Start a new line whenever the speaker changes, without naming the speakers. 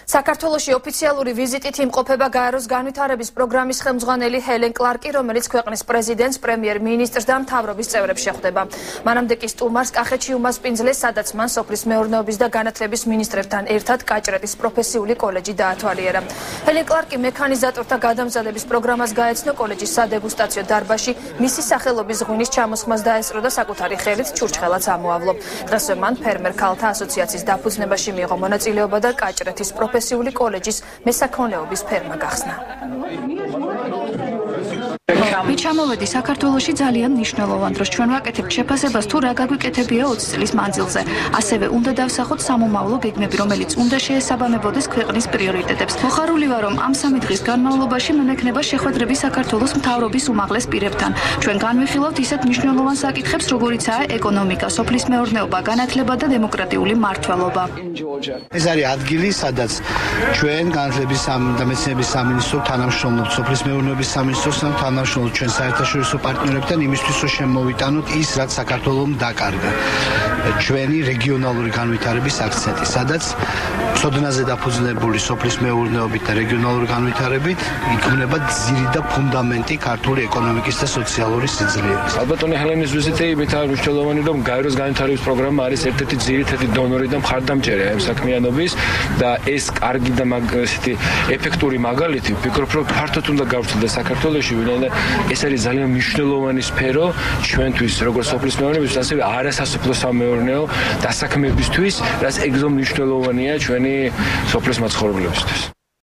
საქართველოში ოფიციალური ვიზიტით იმყოფება გაეროს განვითარების პროგრამის ხელმძღვანელი ჰელენ კლარკი, რომელიც ქვეყნის პრეზიდენტს, პრემიერ-მინისტრს და მთავრობის წევრებს შეხვდება. მანამდე კი სტუმარს კახეთში უმასპინძლეს, სადაც მან სოფლის მეურნეობის და განათლების მინისტრებთან ერთად კაჭრეთის პროფესიული კოლეჯი დაათვალიერა. ჰელენ კლარკი მექანიზატორთა გადამზადების პროგრამას გაეცნო კოლეჯის სადეგუსტაციო დარბაზში, მისი სახელობის ღვინის ჩამოსხმას დაესწრო და საკუთარი ხელით ჩურჩხელაც ამოავლო. დღესვე მან ფერმერ ქალთა ასოციაციის დაფუძნებაში მიიღო მონაწილეობა და კაჭრეთის პროფესიული კოლეჯის მესაქონლეობის ფერმა გახსნა.
მით ჩამოვედი საქართველოში ძალიან მნიშვნელოვან დროს ჩვენ ვაკეთებთ შეფასებას თუ რა გაგვიკეთებია 20 წლის მანძილზე. ასევე უნდა დავსახოთ სამომავლო გეგმები, რომელიც უნდა შეესაბამებოდეს ქვეყნის პრიორიტეტებს. მოხარული ვარ, რომ ამ 3 დღის განმავლობაში მე მექნება შეხვედრები საქართველოს მთავრობის უმაღლეს პირებთან. ჩვენ განვიხილავთ ისეთ მნიშვნელოვან საკითხებს, როგორიცაა ეკონომიკა, სოფლის მეურნეობა, განათლება და დემოკრატიული მმართველობა.
ეს არის ადგილი, სადაც ჩვენ განათლების და მეცნიერების სამინისტრო თანამშრომლობთ სოფლის მეურნეობის სამინისტროსთან, თანამშრომლობთ ჩვენ საერთაშორისო პარტნიორებთან იმისთვის, რომ შემოვიტანოთ ის, რაც საქართველოს დაკარგა. ჩვენი რეგიონალური განვითარების აქცენტი, სადაც ცოდნაზე დაფუძნებული სოფლის მეურნეობით და რეგიონალური განვითარებით იქმნება ძირი და ფუნდამენტი ქართული ეკონომიკის და სოციალური სიძლიერის.
ალბათონი ჰელენის ვიზიტი მით არის მნიშვნელოვანი, რომ გაეროს განვითარების პროგრამა არის ერთ-ერთი ძირითადი დონორი და მხარდამჭერი ამ საქმიანობის და ეს კარგი და ესეთი ეფექტური მაგალითი ვფიქრობ, რომ ფართოდ უნდა გავრცელდეს საქართველოში, ვინაიდან ეს არის ძალიან მნიშვნელოვანი სფერო ჩვენთვის, როგორც სოფლის მეურნეობისთვის, ასევე არასასოფლო სამეურნეო დასაქმებისთვის, რაც ეგრე მნიშვნელოვანია ჩვენი სოფლის მაცხოვრებლებისთვის.